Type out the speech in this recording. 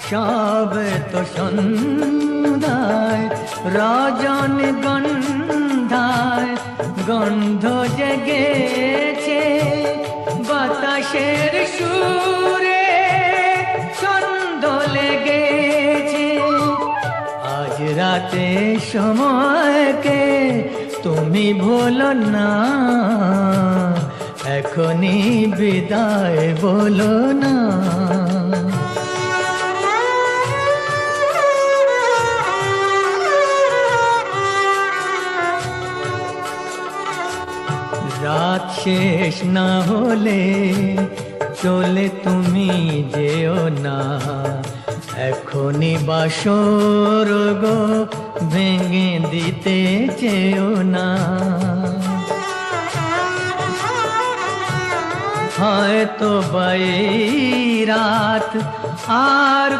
সবে তো সন্ধ্যায় রজনীগন্ধায় গন্ধ জেগেছে বাতাসের সুরে ছন্দ লেগেছে। আজ রাতে সময়কে তুমি ভুলো না, এখনই বিদায় বলো না। রাত শেষ না হলে চলে তুমি যেও না, এখনই বাসর গো ভেঙে দিতে চেও না। হয়তো বাই রাত আর